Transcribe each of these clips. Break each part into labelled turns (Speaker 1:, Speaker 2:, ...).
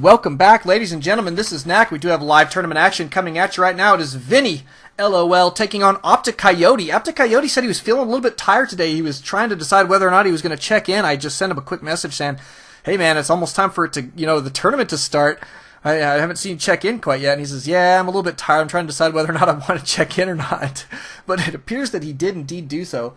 Speaker 1: Welcome back, ladies and gentlemen. This is Knack. We do have live tournament action coming at you right now. It is ViNNYLoL taking on Optikcoyote. Optikcoyote said he was feeling a little bit tired today. He was trying to decide whether or not he was going to check in. I just sent him a quick message saying, hey man, it's almost time for it to, the tournament to start. I haven't seen you check in quite yet. And he says, yeah, I'm a little bit tired. I'm trying to decide whether or not I want to check in or not. But it appears that he did indeed do so,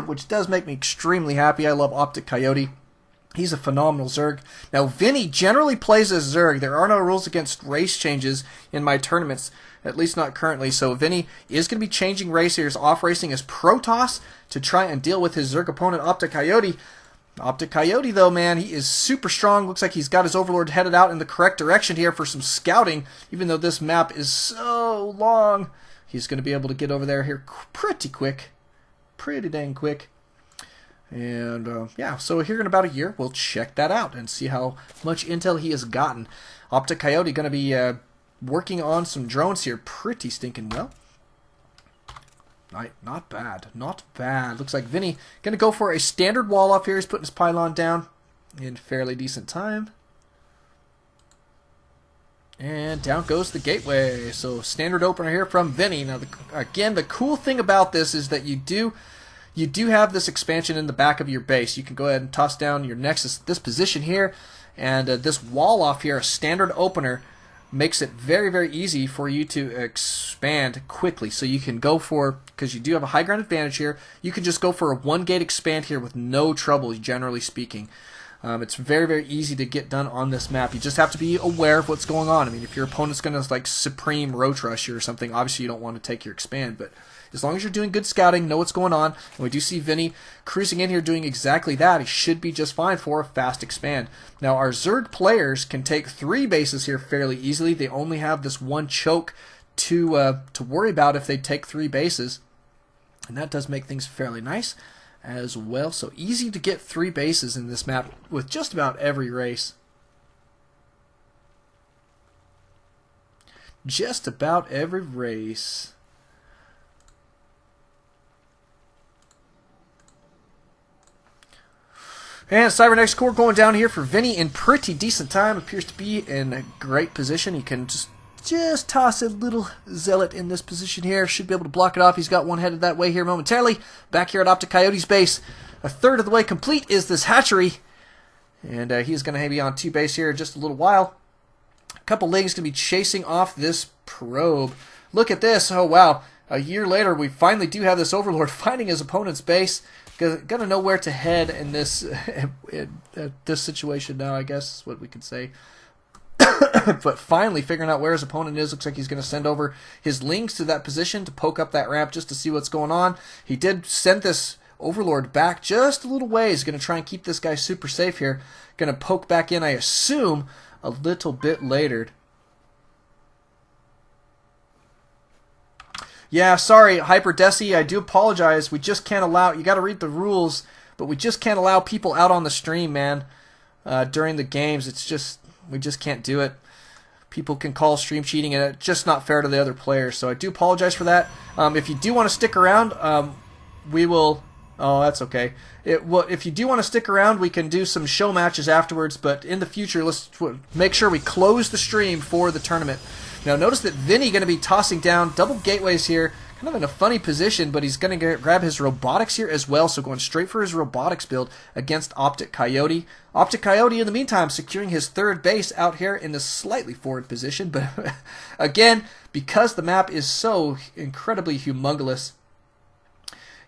Speaker 1: which does make me extremely happy. I love Optikcoyote. He's a phenomenal Zerg. Now, Vinny generally plays as Zerg. There are no rules against race changes in my tournaments, at least not currently. So Vinny is going to be changing race here. He's off-racing as Protoss to try and deal with his Zerg opponent, Optikcoyote. Optikcoyote, though, man, he is super strong. Looks like he's got his Overlord headed out in the correct direction here for some scouting. Even though this map is so long, he's going to be able to get over there here pretty quick. Pretty dang quick. And, yeah, so here in about a year, we'll check that out and see how much intel he has gotten. Optikcoyote going to be working on some drones here pretty stinking well. Not bad. Not bad. Looks like Vinny going to go for a standard wall off here. He's putting his pylon down in fairly decent time. And down goes the gateway. So standard opener here from Vinny. Now, again, the cool thing about this is that you do have this expansion in the back of your base. You can go ahead and toss down your Nexus this position here, and this wall off here, a standard opener, makes it very, very easy for you to expand quickly. So you can go for, because you do have a high ground advantage here, you can just go for a one-gate expand here with no trouble, generally speaking. It's very, very easy to get done on this map. You just have to be aware of what's going on. I mean, if your opponent's going to like Supreme Roach Rush you or something, obviously you don't want to take your expand, but as long as you're doing good scouting, know what's going on, and we do see Vinny cruising in here doing exactly that, he should be just fine for a fast expand. Now, our Zerg players can take 3 bases here fairly easily. They only have this one choke to worry about if they take 3 bases, and that does make things fairly nice as well. So easy to get 3 bases in this map with just about every race. Just about every race. And Cybernex Core going down here for Vinny in pretty decent time. Appears to be in a great position. He can just toss a little Zealot in this position here. Should be able to block it off. He's got one headed that way here momentarily. Back here at Optikcoyote's base. A third of the way complete is this hatchery. And he's going to be on 2 base here in just a little while. A couple Lings going to be chasing off this probe. Look at this. Oh, wow. A year later, we finally do have this Overlord finding his opponent's base. Gonna know where to head in this this situation now, I guess is what we could say. But finally figuring out where his opponent is. Looks like he's going to send over his Lings to that position to poke up that ramp just to see what's going on. He did send this Overlord back just a little ways. Going to try and keep this guy super safe here. Going to poke back in, I assume, a little bit later. Yeah, sorry, Hyperdesi, I do apologize. We just can't allow, you got to read the rules, but we just can't allow people out on the stream, man, during the games. It's just, we just can't do it. People can call stream cheating, and it's just not fair to the other players. So I do apologize for that. If you do want to stick around, we will, oh, that's okay. If you do want to stick around, we can do some show matches afterwards, but in the future, let's make sure we close the stream for the tournament. Now notice that Vinny going to be tossing down double gateways here, kind of in a funny position, but he's going to grab his robotics here as well, so going straight for his robotics build against Optikcoyote. Optikcoyote, in the meantime, securing his 3rd base out here in the slightly forward position, but again, because the map is so incredibly humongous,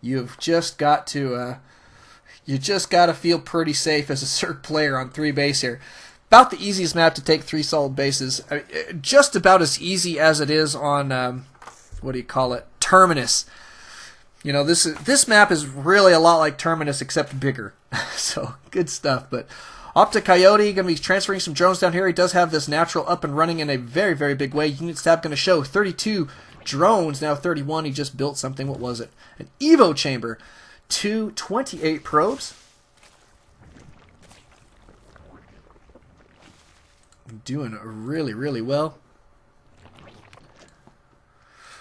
Speaker 1: you've just got to feel pretty safe as a Zerg player on 3 base here. About the easiest map to take 3 solid bases. Just about as easy as it is on, what do you call it, Terminus. You know, this map is really a lot like Terminus, except bigger. So, good stuff. But Optikcoyote going to be transferring some drones down here. He does have this natural up and running in a very, very big way. Unit stab going to show 32 drones, now 31. He just built something. What was it? An Evo chamber. 228 probes. Doing really, really well.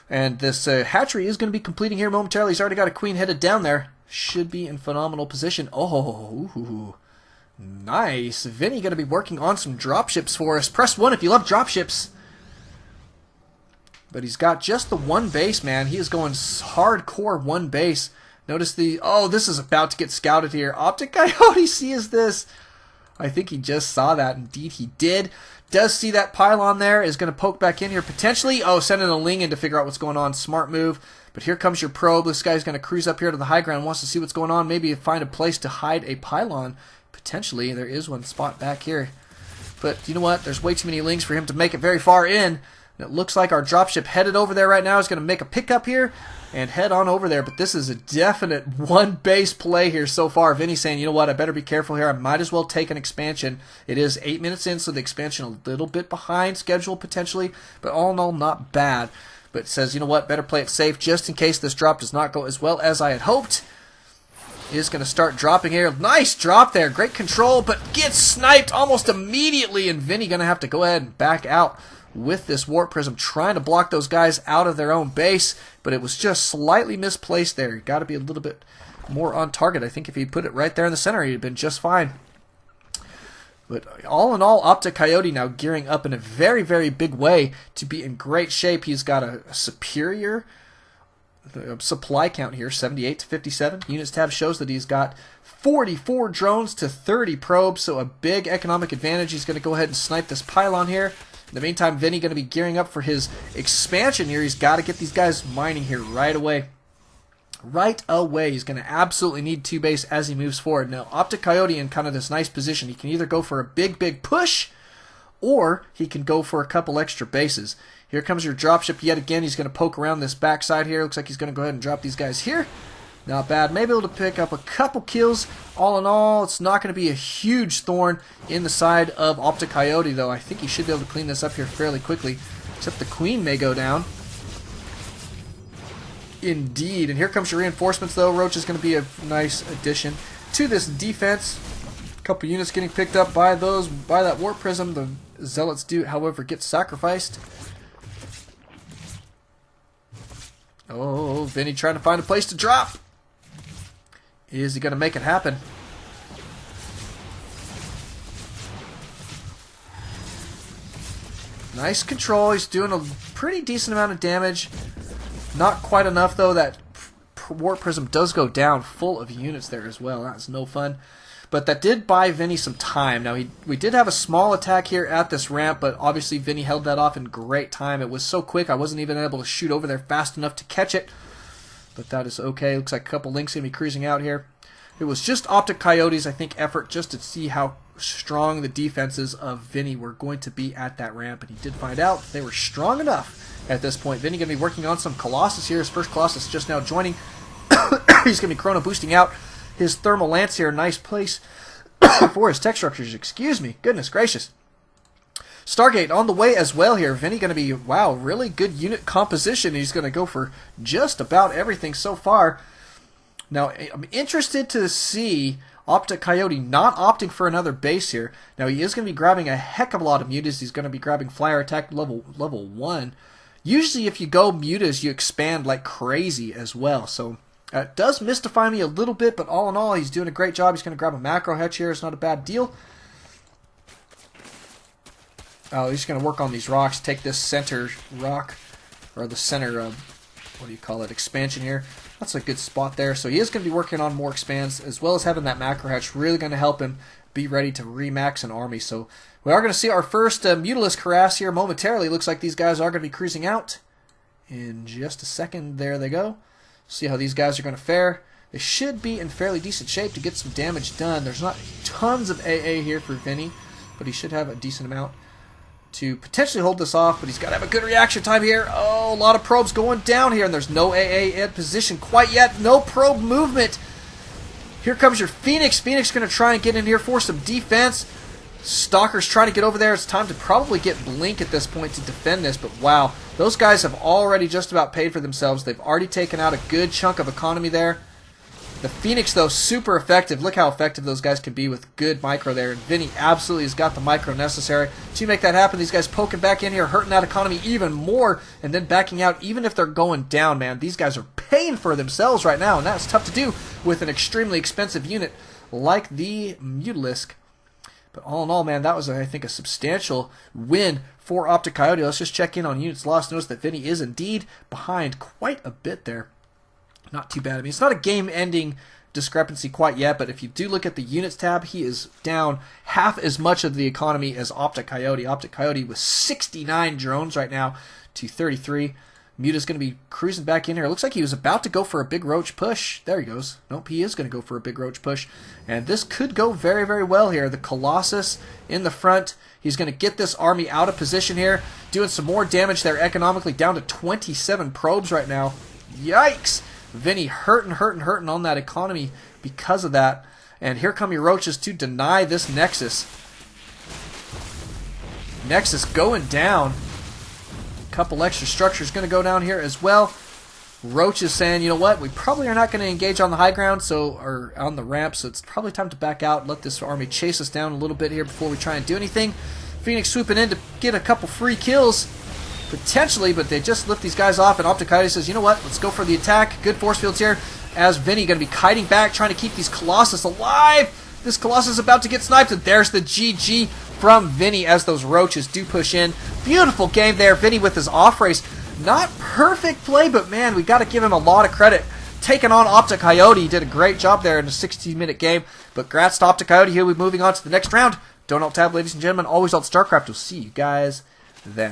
Speaker 1: And this hatchery is going to be completing here momentarily. He's already got a queen headed down there. Should be in phenomenal position. Oh, Nice. Vinny going to be working on some dropships for us. Press 1 if you love dropships. But he's got just the one base, man. He is going hardcore one base. Notice the... Oh, this is about to get scouted here. Optikcoyote sees this. I think he just saw that. Indeed, he did. Does see that pylon there. Is going to poke back in here potentially. Oh, sending a Ling in to figure out what's going on. Smart move. But here comes your probe. This guy's going to cruise up here to the high ground. Wants to see what's going on. Maybe find a place to hide a pylon. Potentially, there is one spot back here. But you know what? There's way too many Lings for him to make it very far in. And it looks like our dropship headed over there right now is going to make a pickup here and head on over there. But this is a definite one base play here so far. Vinny's saying, you know what, I better be careful here. I might as well take an expansion. It is 8 minutes in, so the expansion a little bit behind schedule potentially. But all in all, not bad. But says, you know what, better play it safe just in case this drop does not go as well as I had hoped. Is going to start dropping here. Nice drop there. Great control, but gets sniped almost immediately. And Vinny going to have to go ahead and back out with this warp prism, trying to block those guys out of their own base, but it was just slightly misplaced there. Got to be a little bit more on target. I think if he put it right there in the center, he'd have been just fine. But all in all, Optikcoyote now gearing up in a very, very big way to be in great shape. He's got a superior supply count here, 78 to 57. Units tab shows that he's got 44 drones to 30 probes, so a big economic advantage. He's going to go ahead and snipe this pylon here. In the meantime, Vinny going to be gearing up for his expansion here. He's got to get these guys mining here right away. Right away. He's going to absolutely need 2 base as he moves forward. Now, Optikcoyote in kind of this nice position. He can either go for a big, big push, or he can go for a couple extra bases. Here comes your dropship yet again. He's going to poke around this backside here. Looks like he's going to go ahead and drop these guys here. Not bad. Maybe able to pick up a couple kills. All in all, it's not going to be a huge thorn in the side of Optikcoyote, though. I think he should be able to clean this up here fairly quickly. Except the queen may go down. Indeed. And here comes your reinforcements, though. Roach is going to be a nice addition to this defense. A couple units getting picked up by that warp prism. The zealots do, however, get sacrificed. Oh, Vinny trying to find a place to drop. Is he going to make it happen? Nice control. He's doing a pretty decent amount of damage. Not quite enough, though. That warp prism does go down full of units there as well. That's no fun. But that did buy Vinny some time. Now, we did have a small attack here at this ramp, but obviously Vinny held that off in great time. It was so quick, I wasn't even able to shoot over there fast enough to catch it. But that is okay. Looks like a couple Links going to be cruising out here. It was just Optikcoyote's, I think, effort just to see how strong the defenses of Vinny were going to be at that ramp. And he did find out they were strong enough at this point. Vinny going to be working on some Colossus here. His first Colossus just now joining. He's going to be chrono boosting out his thermal lance here. Nice place for his tech structures. Excuse me. Goodness gracious. Stargate on the way as well here. Vinny going to be, wow, really good unit composition. He's going to go for just about everything so far. Now, I'm interested to see Optikcoyote not opting for another base here. Now, he is going to be grabbing a heck of a lot of mutas. He's going to be grabbing flyer attack level 1. Usually, if you go mutas, you expand like crazy as well. So, it does mystify me a little bit, but all in all, he's doing a great job. He's going to grab a macro hatch here. It's not a bad deal. Oh, he's going to work on these rocks. Take this center rock, or the center, what do you call it, expansion here. That's a good spot there. So he is going to be working on more expands, as well as having that macro hatch. Really going to help him be ready to remax an army. So we are going to see our first Mutalisk harass here momentarily. Looks like these guys are going to be cruising out in just a second. There they go. See how these guys are going to fare. They should be in fairly decent shape to get some damage done. There's not tons of AA here for Vinny, but he should have a decent amount to potentially hold this off, but he's got to have a good reaction time here. Oh, a lot of probes going down here, and there's no AA in position quite yet. No probe movement. Here comes your Phoenix. Phoenix going to try and get in here for some defense. Stalker's trying to get over there. It's time to probably get Blink at this point to defend this, but wow, those guys have already just about paid for themselves. They've already taken out a good chunk of economy there. The Phoenix, though, super effective. Look how effective those guys can be with good micro there. And Vinny absolutely has got the micro necessary to make that happen. These guys poking back in here, hurting that economy even more, and then backing out even if they're going down, man. These guys are paying for themselves right now, and that's tough to do with an extremely expensive unit like the Mutalisk But all in all, man, that was, I think, a substantial win for Optikcoyote. Let's just check in on units lost. Notice that Vinny is indeed behind quite a bit there. Not too bad. I mean, it's not a game-ending discrepancy quite yet, but if you do look at the units tab, he is down half as much of the economy as Optikcoyote. Optikcoyote with 69 drones right now to 33. Muta's going to be cruising back in here. It looks like he was about to go for a big roach push. There he goes. Nope, he is going to go for a big roach push. And this could go very, very well here. The Colossus in the front. He's going to get this army out of position here. Doing some more damage there economically, down to 27 probes right now. Yikes! Vinny hurting on that economy because of that. And here come your roaches to deny this Nexus. Nexus going down. Couple extra structures going to go down here as well. Roach is saying, you know what, we probably are not going to engage on the high ground, or on the ramp, so it's probably time to back out, let this army chase us down a little bit here before we try and do anything. Phoenix swooping in to get a couple free kills, potentially, but they just lift these guys off, and Optikcoyote says, you know what, let's go for the attack. Good force fields here, as Vinny going to be kiting back, trying to keep these Colossus alive. This Colossus is about to get sniped, and there's the GG from Vinny as those roaches do push in. Beautiful game there. Vinny with his off race. Not perfect play, but man, we got to give him a lot of credit. Taking on Optikcoyote, he did a great job there in a 16-minute game. But congrats to Optikcoyote. Here we're moving on to the next round. Don't alt tab, ladies and gentlemen. Always alt StarCraft. We'll see you guys then.